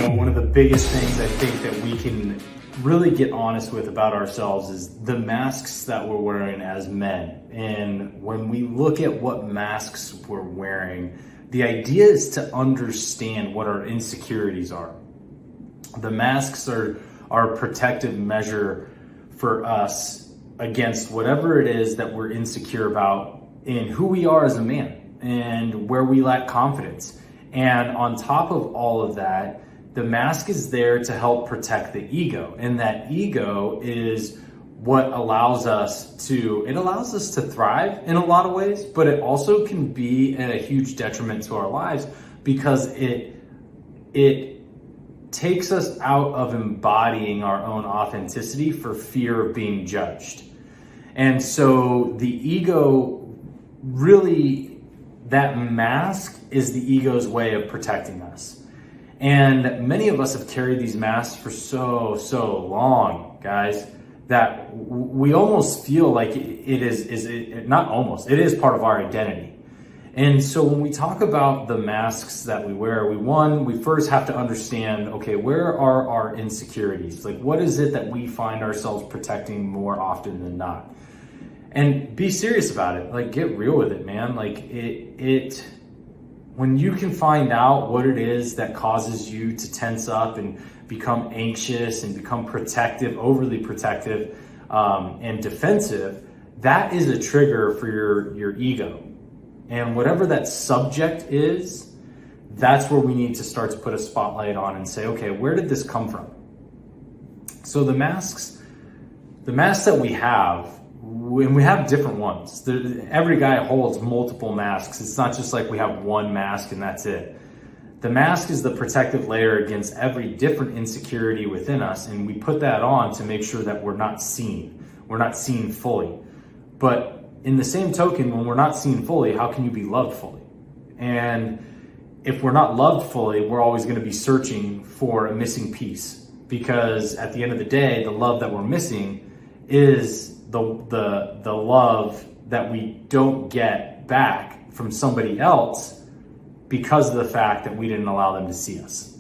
one of the biggest things I think that we can really get honest with about ourselves is the masks that we're wearing as men. And when we look at what masks we're wearing, the idea is to understand what our insecurities are. The masks are a protective measure for us against whatever it is that we're insecure about in who we are as a man and where we lack confidence. And on top of all of that, the mask is there to help protect the ego. And that ego is what allows us to thrive in a lot of ways, but it also can be a huge detriment to our lives because it takes us out of embodying our own authenticity for fear of being judged. And so the ego really, that mask is the ego's way of protecting us. And many of us have carried these masks for so long, guys, that we almost feel like it is part of our identity. And so when we talk about the masks that we wear, we first have to understand, okay, where are our insecurities? Like, what is it that we find ourselves protecting more often than not? And be serious about it. Like, get real with it, man. Like, when you can find out what it is that causes you to tense up and become anxious and become protective, overly protective, and defensive, that is a trigger for your ego. And whatever that subject is, that's where we need to start to put a spotlight on and say, okay, where did this come from? So the masks that we have, and we have different ones. Every guy holds multiple masks. It's not just like we have one mask and that's it. The mask is the protective layer against every different insecurity within us, and we put that on to make sure that we're not seen. We're not seen fully. But in the same token, when we're not seen fully, how can you be loved fully? And if we're not loved fully, we're always going to be searching for a missing piece, because at the end of the day, the love that we're missing is the love that we don't get back from somebody else because of the fact that we didn't allow them to see us.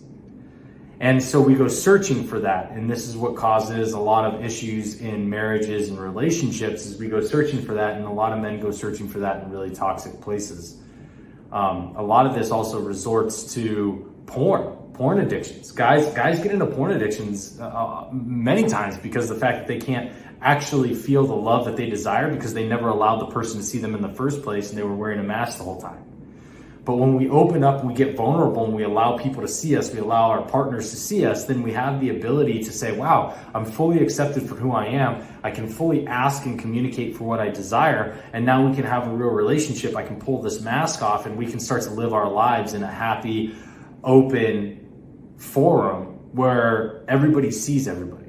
And so we go searching for that. And this is what causes a lot of issues in marriages and relationships, is we go searching for that. And a lot of men go searching for that in really toxic places. A lot of this also resorts to porn addictions. Guys get into porn addictions many times because of the fact that they can't actually feel the love that they desire because they never allowed the person to see them in the first place and they were wearing a mask the whole time. But when we open up, we get vulnerable and we allow people to see us, we allow our partners to see us, then we have the ability to say, wow, I'm fully accepted for who I am. I can fully ask and communicate for what I desire. And now we can have a real relationship. I can pull this mask off and we can start to live our lives in a happy, open forum where everybody sees everybody.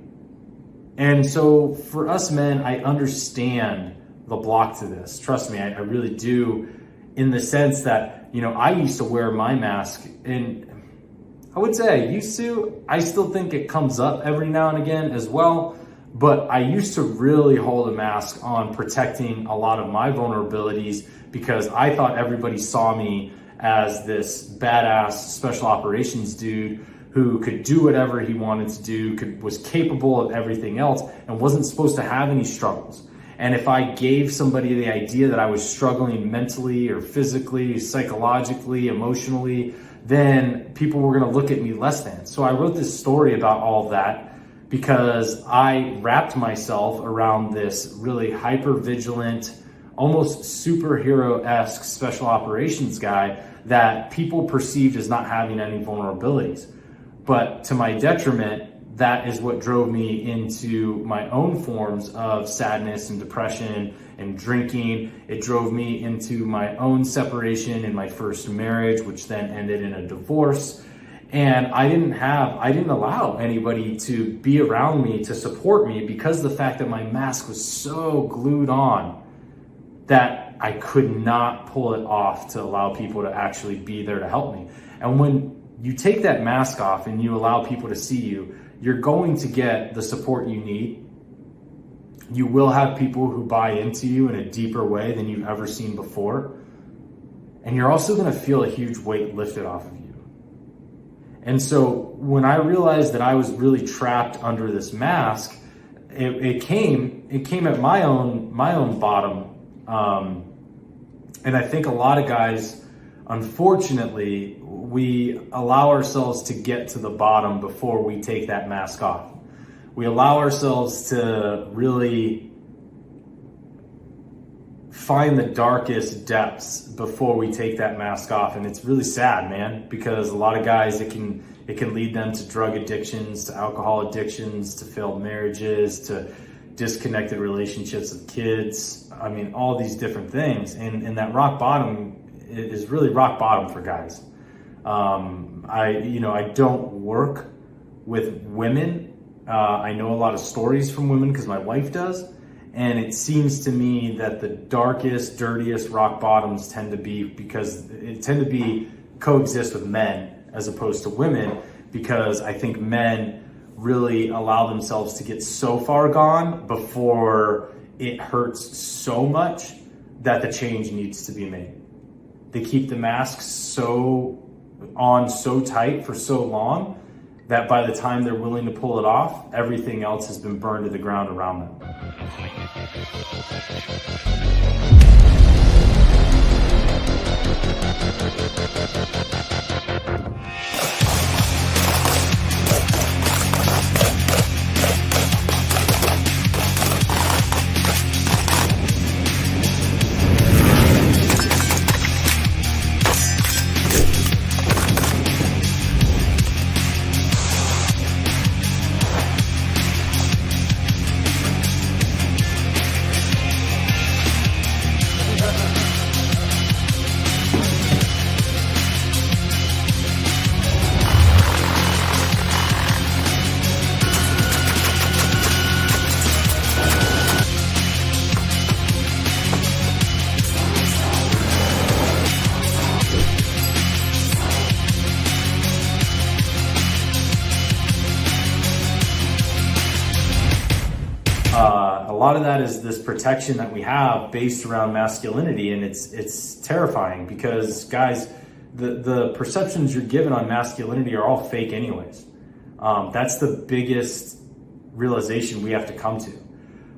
And so for us men, I understand the block to this. Trust me, I really do, in the sense that, I used to wear my mask, and I would say I used to. I still think it comes up every now and again as well, but I used to really hold a mask on protecting a lot of my vulnerabilities because I thought everybody saw me as this badass special operations dude who could do whatever he wanted to do, was capable of everything else, and wasn't supposed to have any struggles. And if I gave somebody the idea that I was struggling mentally or physically, psychologically, emotionally, then people were gonna look at me less than. So I wrote this story about all of that because I wrapped myself around this really hyper-vigilant, almost superhero-esque special operations guy that people perceived as not having any vulnerabilities. But to my detriment, that is what drove me into my own forms of sadness and depression and drinking. It drove me into my own separation in my first marriage, which then ended in a divorce. And I didn't allow anybody to be around me to support me because of the fact that my mask was so glued on that I could not pull it off to allow people to actually be there to help me. And when you take that mask off and you allow people to see you, you're going to get the support you need. You will have people who buy into you in a deeper way than you've ever seen before. And you're also going to feel a huge weight lifted off of you. And so when I realized that I was really trapped under this mask, it came at my own bottom. And I think a lot of guys, unfortunately, we allow ourselves to get to the bottom before we take that mask off. We allow ourselves to really find the darkest depths before we take that mask off. And it's really sad, man, because a lot of guys, it can lead them to drug addictions, to alcohol addictions, to failed marriages, to disconnected relationships with kids. I mean, all these different things. And that rock bottom is really rock bottom for guys. I don't work with women. I know a lot of stories from women because my wife does. And it seems to me that the darkest, dirtiest rock bottoms tend to be coexist with men as opposed to women, because I think men really allow themselves to get so far gone before it hurts so much that the change needs to be made. They keep the mask so tight for so long that by the time they're willing to pull it off, everything else has been burned to the ground around them. A lot of that is this protection that we have based around masculinity, and it's terrifying because, guys, the perceptions you're given on masculinity are all fake anyways. That's the biggest realization we have to come to.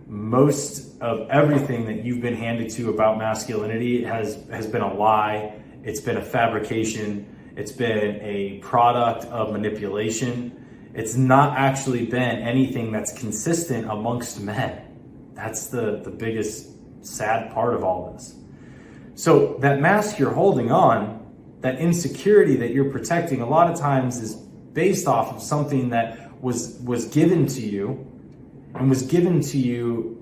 Most of everything that you've been handed to about masculinity has been a lie. It's been a fabrication. It's been a product of manipulation. It's not actually been anything that's consistent amongst men. That's the biggest sad part of all this. So that mask you're holding on, that insecurity that you're protecting, a lot of times is based off of something that was given to you, and was given to you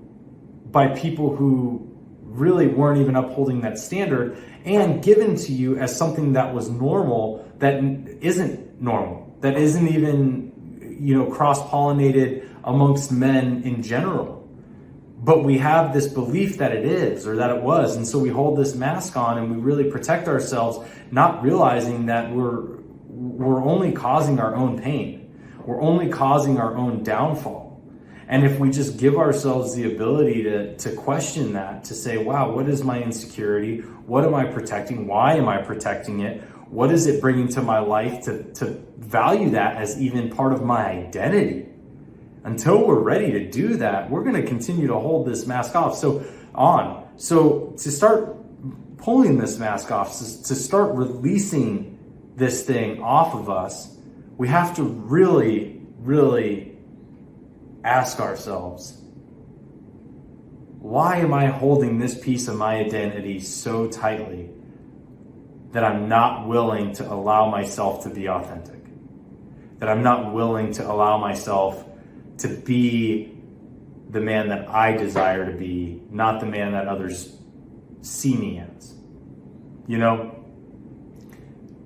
by people who really weren't even upholding that standard, and given to you as something that was normal that isn't normal, that isn't even cross-pollinated amongst men in general. But we have this belief that it is, or that it was, and so we hold this mask on and we really protect ourselves, not realizing that we're only causing our own pain. We're only causing our own downfall. And if we just give ourselves the ability to question that, to say, wow, what is my insecurity? What am I protecting? Why am I protecting it? What is it bringing to my life to value that as even part of my identity? Until we're ready to do that, we're going to continue to hold this mask off. So to start pulling this mask off, to start releasing this thing off of us, we have to really, really ask ourselves, why am I holding this piece of my identity so tightly that I'm not willing to allow myself to be authentic? That I'm not willing to allow myself to be the man that I desire to be, not the man that others see me as.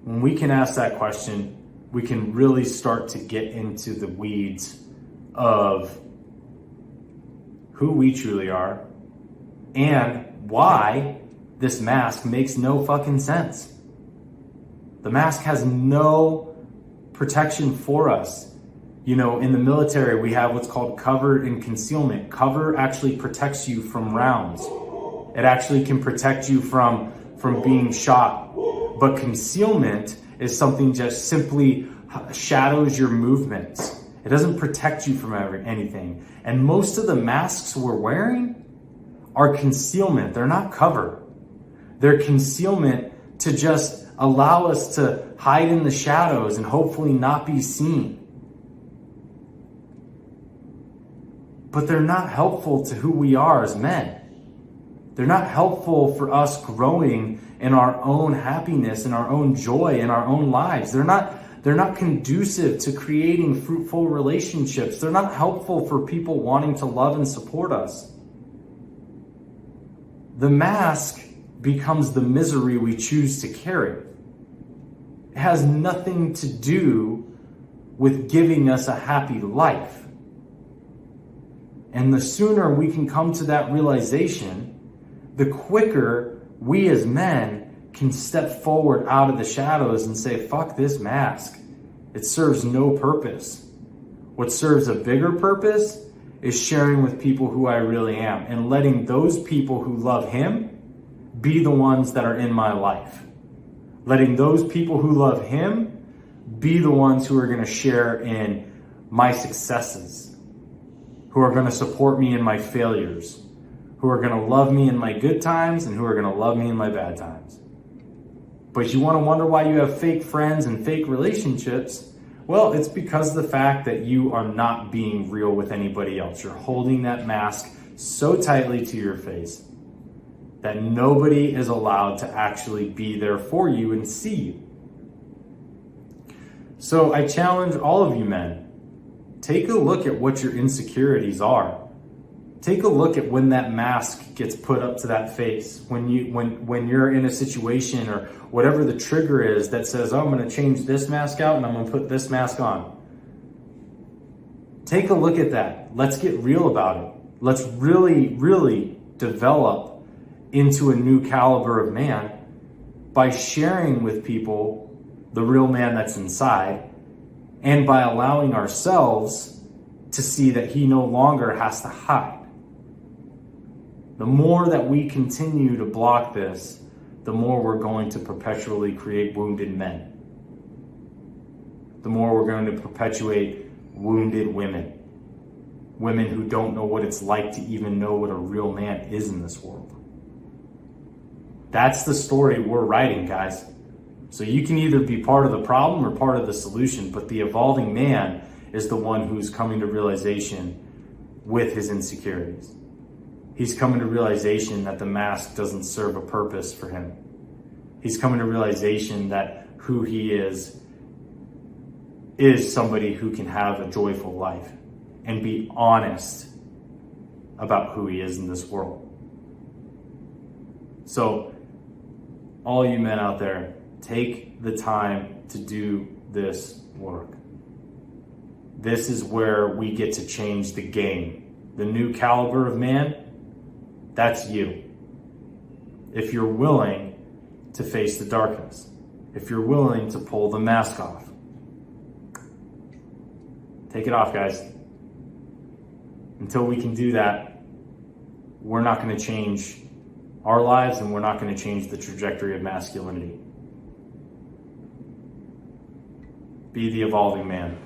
When we can ask that question, we can really start to get into the weeds of who we truly are and why this mask makes no fucking sense. The mask has no protection for us. In the military, we have what's called cover and concealment. Cover actually protects you from rounds. It actually can protect you from being shot. But concealment is something just simply shadows your movements. It doesn't protect you from anything. And most of the masks we're wearing are concealment. They're not cover. They're concealment to just allow us to hide in the shadows and hopefully not be seen. But they're not helpful to who we are as men. They're not helpful for us growing in our own happiness, in our own joy, in our own lives. They're not conducive to creating fruitful relationships. They're not helpful for people wanting to love and support us. The mask becomes the misery we choose to carry. It has nothing to do with giving us a happy life. And the sooner we can come to that realization, the quicker we as men can step forward out of the shadows and say, fuck this mask. It serves no purpose. What serves a bigger purpose is sharing with people who I really am and letting those people who love him be the ones that are in my life. Letting those people who love him be the ones who are going to share in my successes, who are going to support me in my failures, who are going to love me in my good times and who are going to love me in my bad times. But you want to wonder why you have fake friends and fake relationships? Well, it's because of the fact that you are not being real with anybody else. You're holding that mask so tightly to your face that nobody is allowed to actually be there for you and see you. So I challenge all of you men, take a look at what your insecurities are. Take a look at when that mask gets put up to that face, when you're in a situation or whatever the trigger is that says, oh, I'm going to change this mask out and I'm going to put this mask on. Take a look at that. Let's get real about it. Let's really, really develop into a new caliber of man by sharing with people the real man that's inside and by allowing ourselves to see that he no longer has to hide. The more that we continue to block this, the more we're going to perpetually create wounded men. The more we're going to perpetuate wounded women. Women who don't know what it's like to even know what a real man is in this world. That's the story we're writing, guys. So you can either be part of the problem or part of the solution, but the evolving man is the one who's coming to realization with his insecurities. He's coming to realization that the mask doesn't serve a purpose for him. He's coming to realization that who he is somebody who can have a joyful life and be honest about who he is in this world. So, all you men out there, take the time to do this work. This is where we get to change the game. The new caliber of man, that's you. If you're willing to face the darkness, if you're willing to pull the mask off. Take it off, guys. Until we can do that, we're not going to change our lives and we're not going to change the trajectory of masculinity. Be the evolving man.